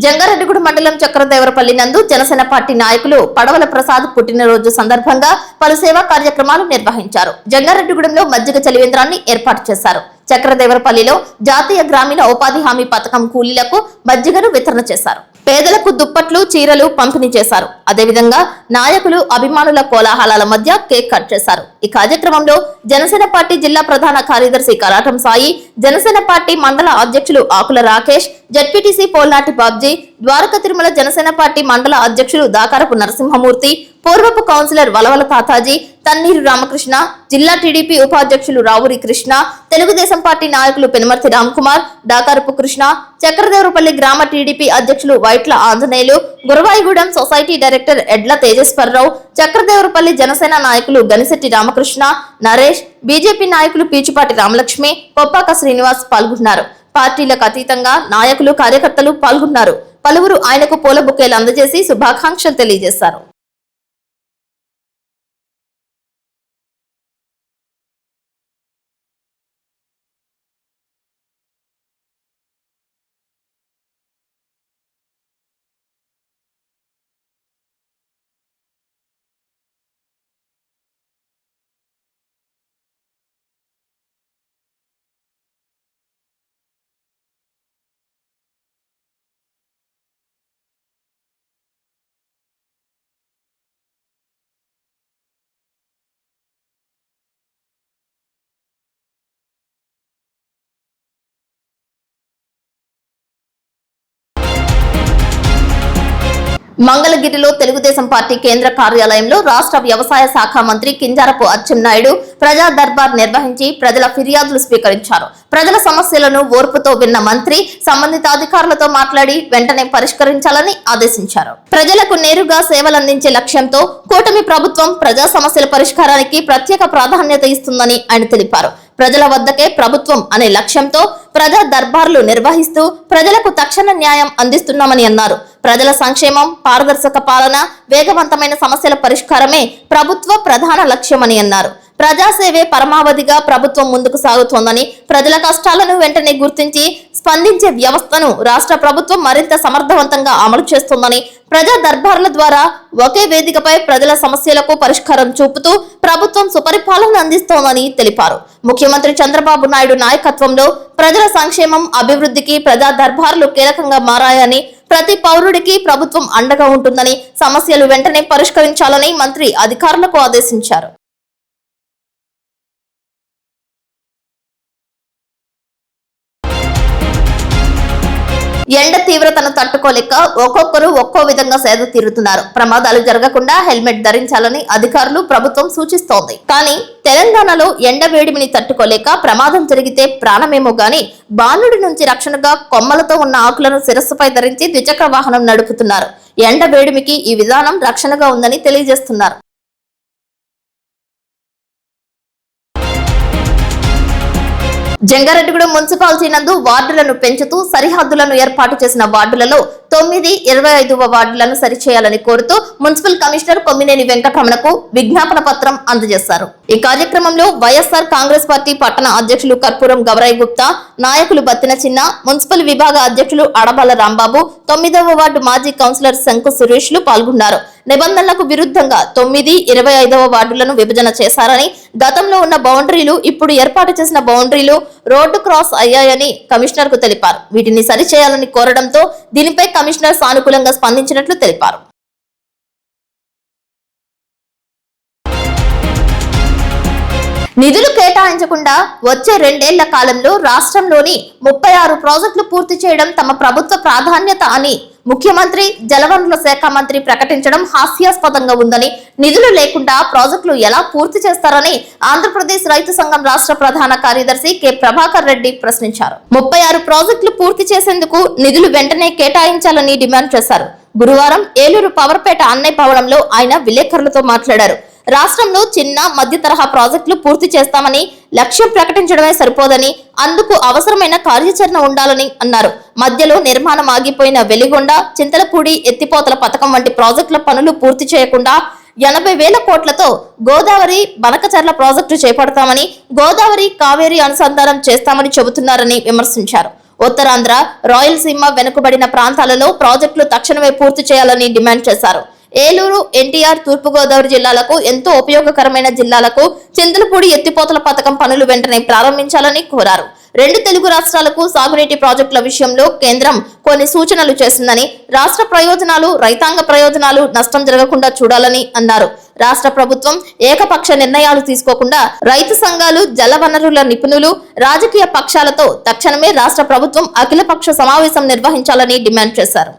జంగారెడ్డిగూడెం మండలం చక్రదేవరపల్లి నందు జనసేన పార్టీ నాయకులు పడవల ప్రసాద్ పుట్టినరోజు సందర్భంగా పలు సేవా కార్యక్రమాలు నిర్వహించారు. జంగారెడ్డిగూడెంలో మజ్జిగ చలివేంద్రాన్ని ఏర్పాటు చేశారు. చక్రదేవరపల్లిలో జాతీయ గ్రామీణ ఉపాధి హామీ పథకం కూలీలకు మజ్జిగను వితరణ చేశారు. పేదలకు దుప్పట్లు, చీరలు పంపిణీ చేశారు. అదేవిధంగా నాయకులు, అభిమానుల కోలాహలాల మధ్య కేక్ కట్ చేశారు. ఈ కార్యక్రమంలో జనసేన పార్టీ జిల్లా ప్రధాన కార్యదర్శి కరాటం సాయి, జనసేన పార్టీ మండల అధ్యక్షులు ఆకుల రాకేష్, జడ్పీటీసీ పోల్నాటి బాబ్జీ, ద్వారక తిరుమల జనసేన పార్టీ మండల అధ్యక్షులు దాకారపు నరసింహమూర్తి, పూర్వపు కౌన్సిలర్ వలవల తాతాజీ, తన్నీరు రామకృష్ణ, జిల్లా టీడీపీ ఉపాధ్యక్షులు రావురి కృష్ణ, తెలుగుదేశం పార్టీ నాయకులు పెనుమర్తి రామ్కుమార్, దాకారపు కృష్ణ, చక్రదేవరపల్లి గ్రామ టీడీపీ అధ్యక్షులు వైట్ల ఆంజనేయులు, గురవాయిగూడెం సొసైటీ డైరెక్టర్ ఎడ్ల తేజేశ్వరరావు, చక్రదేవరపల్లి జనసేన నాయకులు గనిశెట్టి రామకృష్ణ, నరేష్, బీజేపీ నాయకులు పీచుపాటి రామలక్ష్మి, కొప్పాక శ్రీనివాస్ పాల్గొన్నారు. పార్టీలకు అతీతంగా నాయకులు, కార్యకర్తలు పాల్గొన్నారు. పలువురు ఆయనకు పూల బుకేలు అందజేసి శుభాకాంక్షలు తెలియజేశారు. మంగళగిరిలో తెలుగుదేశం పార్టీ కేంద్ర కార్యాలయంలో రాష్ట్ర వ్యవసాయ శాఖ మంత్రి కింజారపు అచ్చెన్నాయుడు ప్రజా దర్బార్ నిర్వహించి ప్రజల ఫిర్యాదులు స్వీకరించారు. ప్రజల సమస్యలను ఓర్పుతో విన్న మంత్రి సంబంధిత అధికారులతో మాట్లాడి వెంటనే పరిష్కరించాలని ఆదేశించారు. ప్రజలకు నేరుగా సేవలందించే లక్ష్యంతో కూటమి ప్రభుత్వం ప్రజా సమస్యల పరిష్కారానికి ప్రత్యేక ప్రాధాన్యత ఇస్తుందని ఆయన తెలిపారు. ప్రజల వద్దకే ప్రభుత్వం అనే లక్ష్యంతో ప్రజా దర్బార్లు నిర్వహిస్తూ ప్రజలకు తక్షణ న్యాయం అందిస్తున్నామని అన్నారు. ప్రజల సంక్షేమం, పారదర్శక పాలన, వేగవంతమైన సమస్యల పరిష్కారమే ప్రభుత్వ ప్రధాన లక్ష్యమని అన్నారు. ప్రజాసేవే పరమావధిగా ప్రభుత్వం ముందుకు సాగుతోందని, ప్రజల కష్టాలను వెంటనే గుర్తించి స్పందించే వ్యవస్థను రాష్ట్ర ప్రభుత్వం మరింత సమర్థవంతంగా అమలు చేస్తోందని, ప్రజా దర్బార్ల ద్వారా ఒకే వేదికపై ప్రజల సమస్యలకు పరిష్కారం చూపుతూ ప్రభుత్వం సుపరిపాలన అందిస్తోందని తెలిపారు. ముఖ్యమంత్రి చంద్రబాబు నాయుడు నాయకత్వంలో ప్రజల సంక్షేమం, అభివృద్ధికి ప్రజా దర్బార్లు కీలకంగా మారాయని, ప్రతి పౌరుడికి ప్రభుత్వం అండగా ఉంటుందని, సమస్యలు వెంటనే పరిష్కరించాలని మంత్రి అధికారులకు ఆదేశించారు. ఎండ తీవ్రతను తట్టుకోలేక ఒక్కొక్కరు ఒక్కో విధంగా సేద తీరుతున్నారు. ప్రమాదాలు జరగకుండా హెల్మెట్ ధరించాలని అధికారులు, ప్రభుత్వం సూచిస్తోంది. కానీ తెలంగాణలో ఎండ వేడిమిని తట్టుకోలేక ప్రమాదం జరిగితే ప్రాణమేమో గాని బాణుడి నుంచి రక్షణగా కొమ్మలతో ఉన్న ఆకులను శిరస్సుపై ధరించి ద్విచక్ర వాహనం నడుపుతున్నారు. ఎండ వేడిమికి ఈ విధానం రక్షణగా ఉందని తెలియజేస్తున్నారు. జంగారెడ్డిగూడెం మున్సిపాలిటీ నందు వార్డులను పెంచుతూ సరిహద్దులను ఏర్పాటు చేసిన వార్డులలో 9, 25వ వార్డులను సరిచేయాలని కోరుతూ మున్సిపల్ కమిషనర్ కొమ్మినేని వెంకటరమణకు విజ్ఞాపన పత్రం అందజేశారు. ఈ కార్యక్రమంలో వైఎస్ఆర్ కాంగ్రెస్ పార్టీ పట్టణ అధ్యక్షులు కర్పూరం గౌరయ్ గుప్తా, నాయకులు బత్తిన చిన్న, మున్సిపల్ విభాగ అధ్యక్షులు అడబాల రాంబాబు, 9వ వార్డు మాజీ కౌన్సిలర్ శంకు సురేష్లు పాల్గొన్నారు. నిబంధనలకు విరుద్ధంగా 9, 25వ వార్డులను విభజన చేశారని, గతంలో ఉన్న బౌండరీలు ఇప్పుడు ఏర్పాటు చేసిన బౌండరీలు రోడ్డు క్రాస్ అయ్యాయని కమిషనర్ కు తెలిపారు. వీటిని సరిచేయాలని కోరడంతో దీనిపై కమిషనర్ సానుకూలంగా స్పందించినట్లు తెలిపారు. నిధులు కేటాయించకుండా వచ్చే 2 ఏళ్ల కాలంలో రాష్ట్రంలోని 36 ప్రాజెక్టులు పూర్తి చేయడం తమ ప్రభుత్వ ప్రాధాన్యత అని ముఖ్యమంత్రి, జలవనరుల శాఖ మంత్రి ప్రకటించడం హాస్యాస్పదంగా ఉందని, నిధులు లేకుండా ప్రాజెక్టులు ఎలా పూర్తి చేస్తారని ఆంధ్రప్రదేశ్ రైతు సంఘం రాష్ట్ర ప్రధాన కార్యదర్శి కె ప్రభాకర్ రెడ్డి ప్రశ్నించారు. 36 ప్రాజెక్టులు పూర్తి చేసేందుకు నిధులు వెంటనే కేటాయించాలని డిమాండ్ చేశారు. గురువారం ఏలూరు పవర్పేట అన్నయ్య భవనంలో ఆయన విలేకరులతో మాట్లాడారు. రాష్ట్రంలో చిన్న, మధ్య తరహా ప్రాజెక్టులు పూర్తి చేస్తామని లక్ష్యం ప్రకటించడమే సరిపోదని, అందుకు అవసరమైన కార్యాచరణ ఉండాలని అన్నారు. మధ్యలో నిర్మాణం ఆగిపోయిన వెలిగొండ, చింతలపూడి ఎత్తిపోతల పథకం వంటి ప్రాజెక్టుల పనులు పూర్తి చేయకుండా 80,000 కోట్లతో గోదావరి, బనకచర్ల ప్రాజెక్టు చేపడతామని, గోదావరి, కావేరీ అనుసంధానం చేస్తామని చెబుతున్నారని విమర్శించారు. ఉత్తరాంధ్ర, రాయలసీమ వెనుకబడిన ప్రాంతాలలో ప్రాజెక్టులు తక్షణమే పూర్తి చేయాలని డిమాండ్ చేశారు. ఏలూరు, ఎన్టీఆర్, తూర్పుగోదావరి జిల్లాలకు ఎంతో ఉపయోగకరమైన జిల్లాలకు చింతలపూడి ఎత్తిపోతల పథకం పనులు వెంటనే ప్రారంభించాలని కోరారు. 2 తెలుగు రాష్ట్రాలకు సాగునీటి ప్రాజెక్టుల విషయంలో కేంద్రం కొన్ని సూచనలు చేసిందని, రాష్ట్ర ప్రయోజనాలు, రైతాంగ ప్రయోజనాలు నష్టం జరగకుండా చూడాలని అన్నారు. రాష్ట్ర ప్రభుత్వం ఏకపక్ష నిర్ణయాలు తీసుకోకుండా రైతు సంఘాలు, జలవనరుల నిపుణులు, రాజకీయ పక్షాలతో తక్షణమే రాష్ట్ర ప్రభుత్వం అఖిలపక్ష సమావేశం నిర్వహించాలని డిమాండ్ చేశారు.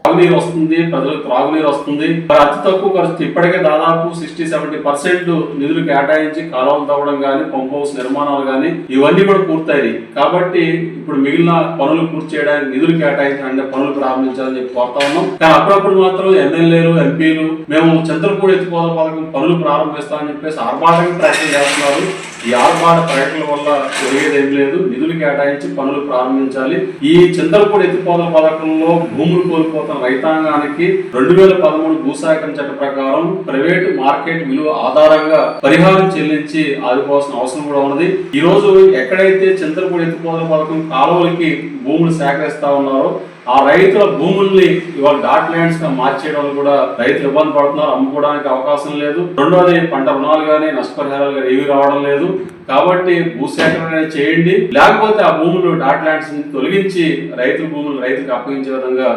అతి తక్కువ ఖర్చు ఇప్పటికే దాదాపు 60-70% నిధులు కేటాయించి కాలువలు తవ్వడం గానీ, పంప్ హౌస్ నిర్మాణాలు గానీ ఇవన్నీ కూడా పూర్తయ్యాయి. కాబట్టి ఇప్పుడు మిగిలిన పనులు పూర్తి చేయడానికి నిధులు కేటాయించాలంటే పనులు ప్రారంభించాలని చెప్పి కోరుతా ఉన్నాం. కానీ అప్పుడప్పుడు మాత్రం ఎమ్మెల్యేలు, ఎంపీలు మేము చింతలపూడి ఎత్తిపోతల పథకం పనులు ప్రారంభిస్తామని చెప్పేసి ఆర్భాటంగా ప్రయత్నం చేస్తున్నారు. ఈ ఆర్భాట ప్రయత్నం వల్ల జరిగేది ఏం లేదు. నిధులు కేటాయించి పనులు ప్రారంభించాలి. ఈ చింతలపూడి ఎత్తిపోతల పథకంలో భూములు కోల్పోతున్న రైతాంగానికి 2013 భూసేకరణ చట్ట ప్రకారం ప్రైవేటు మార్కెట్ విలువ ఆధారంగా పరిహారం చెల్లించి ఆదుకోవాల్సిన అవసరం కూడా ఉన్నది. ఈ రోజు ఎక్కడైతే చింతలపూడి ఎత్తిపోతల పథకం కాలువలకి భూములు సేకరిస్తా ఉన్నారో ఆ రైతుల భూముల్ని ఇవాళ డాట్ ల్యాండ్స్ గా మార్చేయడం కూడా రైతులు ఇబ్బంది పడుతున్నారు. అమ్ముకోవడానికి అవకాశం లేదు. రెండోది పంట రుణాలు గానీ, నష్టపరిహారాలు గానీ ఏవి రావడం లేదు. కాబట్టి భూసేకరణ చేయండి, లేకపోతే ఆ భూములు డాట్ ల్యాండ్స్ ని తొలగించి రైతుల భూములు రైతులకు అప్పగించే విధంగా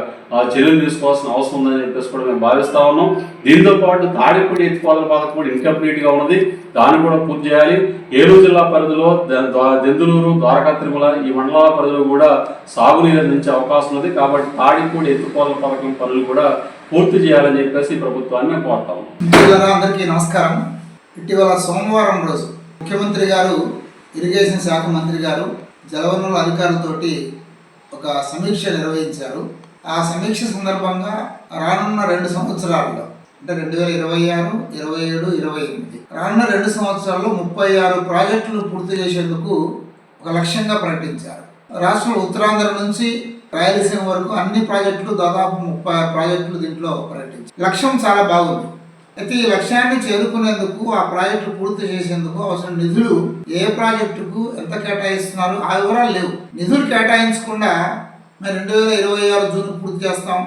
చర్యలు తీసుకోవాల్సిన అవసరం ఉందని చెప్పేసి కూడా మేము భావిస్తా ఉన్నాం. దీంతో పాటు తాడిపూడి ఎత్తిపోతల పథకం కూడా ఇన్కంప్లీట్ గా ఉన్నది, దాన్ని కూడా పూర్తి చేయాలి. ఏలూరు జిల్లా పరిధిలో దెందులూరు, ద్వారకా తిరుమల ఈ మండలాల పరిధిలో కూడా సాగునీరు అందించే అవకాశం ఉంది. కాబట్టి తాడిపూడి ఎత్తిపోతల పథకం పనులు కూడా పూర్తి చేయాలని చెప్పేసి ప్రభుత్వాన్ని మేము కోరుతాము. అందరికీ నమస్కారం. ఇటీవల సోమవారం రోజు ముఖ్యమంత్రి గారు, ఇరిగేషన్ శాఖ మంత్రి గారు జలవనరుల అధికారులతోటి ఒక సమీక్ష నిర్వహించారు. ఆ సమీక్ష సందర్భంగా రానున్న 2 సంవత్సరాల్లో అంటే 2026, 27, 28 రానున్న 2 సంవత్సరాల్లో 36 ప్రాజెక్టులు పూర్తి చేసేందుకు ఒక లక్ష్యంగా ప్రకటించారు. రాష్ట్రంలో ఉత్తరాంధ్ర నుంచి రాయలసీమ వరకు అన్ని ప్రాజెక్టులు దాదాపు 36 ప్రాజెక్టులు దీంట్లో ప్రకటించారు. లక్ష్యం చాలా బాగుంది. అయితే ఈ లక్ష్యాన్ని చేరుకునేందుకు, ఆ ప్రాజెక్టులు పూర్తి చేసేందుకు అవసరం నిధులు ఏ ప్రాజెక్టుకు ఎంత కేటాయిస్తున్నారు ఆ వివరాలు లేవు. నిధులు కేటాయించకుండా మేము 2026 జూన్ పూర్తి చేస్తాం,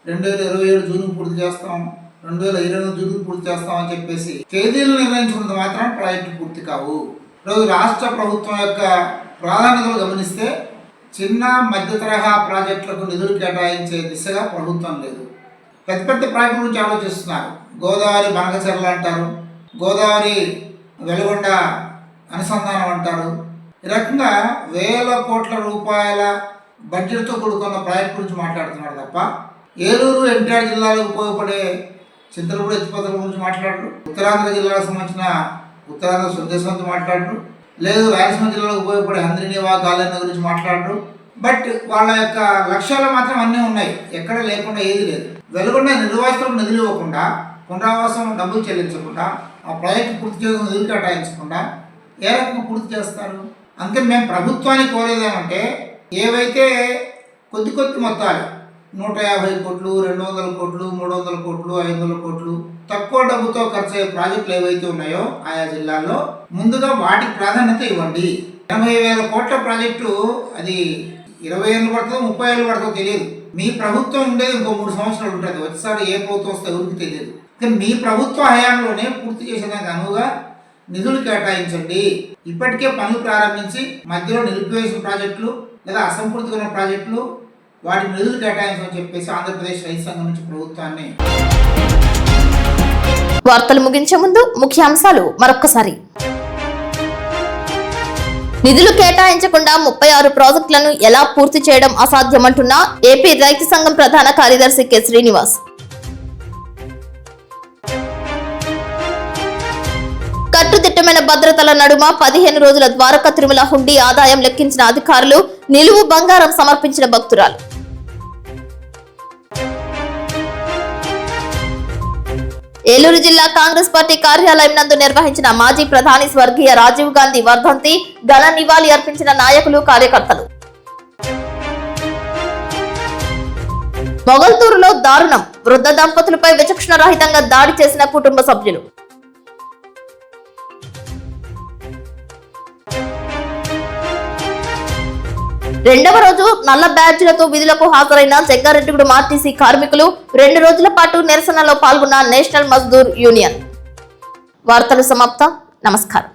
2027 జూన్ పూర్తి చేస్తాం, 2028 జూన్ పూర్తి చేస్తాం అని చెప్పేసి తేదీలు నిర్ణయించుకున్నది మాత్రం ప్రాజెక్టు పూర్తి కావు. ఈరోజు రాష్ట్ర ప్రభుత్వం యొక్క ప్రాధాన్యతలు గమనిస్తే చిన్న మధ్య తరహా ప్రాజెక్టులకు నిధులు కేటాయించే దిశగా ప్రభుత్వం లేదు. పెద్ద పెద్ద ప్రాజెక్టుల గురించి ఆలోచిస్తున్నారు. గోదావరి బనకచెర్ల అంటారు, గోదావరి వెలుగొండ అనుసంధానం అంటారు. ఈ రకంగా వేల కోట్ల రూపాయల బడ్జెట్తో కూడుకున్న ప్రాజెక్ట్ గురించి మాట్లాడుతున్నారు తప్ప ఏలూరు, ఎన్టీఆర్ జిల్లాలకు ఉపయోగపడే చింతలపూడి ఎత్తిపోతల గురించి మాట్లాడరు. ఉత్తరాంధ్ర జిల్లాకు సంబంధించిన ఉత్తరాంధ్ర సుందేశం గురించి మాట్లాడరు. లేదు, రాయలసీమ జిల్లాలో ఉపయోగపడే హంద్రినివా గాలెన్న గురించి మాట్లాడరు. బట్ వాళ్ళ యొక్క లక్ష్యాలు మాత్రం అన్నీ ఉన్నాయి, ఎక్కడ లేకుండా ఏది లేదు. వెలుగొండ నిర్వాసితులకు నిధులు ఇవ్వకుండా, పునరావాసం డబ్బులు చెల్లించకుండా, ఆ ప్రాజెక్టు పూర్తి చేయడం నిధులు కేటాయించకుండా ఏ రకంగా పూర్తి చేస్తారు? అందుకే మేము ప్రభుత్వాన్ని కోరేదేమంటే ఏవైతే కొద్ది మొత్తాలు 150 కోట్లు, 200 కోట్లు, 300 కోట్లు, 500 కోట్లు తక్కువ డబ్బుతో ఖర్చు అయ్యే ప్రాజెక్టులు ఏవైతే ఉన్నాయో ఆయా జిల్లాల్లో ముందుగా వాటికి ప్రాధాన్యత ఇవ్వండి. 80,000 కోట్ల ప్రాజెక్టు అది 20 ఏళ్ళు పడుతుందో 30 ఏళ్ళు పడుతుందో తెలియదు. మీ ప్రభుత్వం ఉండేది ఇంకో 3 సంవత్సరాలు ఉంటుంది. వచ్చేసారి ఏ ప్రభుత్వం వస్తే ఎవరికి తెలియదు. కానీ మీ ప్రభుత్వ హయాంలోనే పూర్తి చేసేదానికి అనువుగా నిధులు కేటాయించండి. ఇప్పటికే పనులు ప్రారంభించి మధ్యలో నిలిపివేసిన ప్రాజెక్టులు లేదా అసంపూర్తిగా ఉన్న ప్రాజెక్టులు వాటికి నిధులు కేటాయించమని చెప్పేసి ఆంధ్రప్రదేశ్ రైతు సంఘం నుంచి ప్రభుత్వాన్ని. వార్తలు ముగించే ముందు ముఖ్యాంశాలు మరొక్కసారి. నిధులు కేటాయించకుండా 36 ప్రాజెక్టులను ఎలా పూర్తి చేయడం అసాధ్యమంటున్న ఏపీ రైతు సంఘం ప్రధాన కార్యదర్శి కె శ్రీనివాస్. కట్టుదిట్టమైన భద్రతల నడుమ 15 రోజుల ద్వారకా తిరుమల హుండీ ఆదాయం లెక్కించిన అధికారులు, నిలువు బంగారం సమర్పించిన భక్తురాలు. ఏలూరు జిల్లా కాంగ్రెస్ పార్టీ కార్యాలయం నందు నిర్వహించిన మాజీ ప్రధాని స్వర్గీయ రాజీవ్ గాంధీ వర్ధంతి ఘన నివాళి అర్పించిన నాయకులు, కార్యకర్తలు. మొగల్తూరులో దారుణం, వృద్ధ దంపతులపై విచక్షణ రహితంగా దాడి చేసిన కుటుంబ సభ్యులు. రెండవ రోజు నల్ల బ్యాడ్జీలతో విధులకు హాజరైన జంగారెడ్డిగూడెం ఆర్టీసీ కార్మికులు, 2 రోజుల పాటు నిరసనలో పాల్గొన్న నేషనల్ మజ్దూర్ యూనియన్. వార్తలు సమాప్తం. నమస్కారం.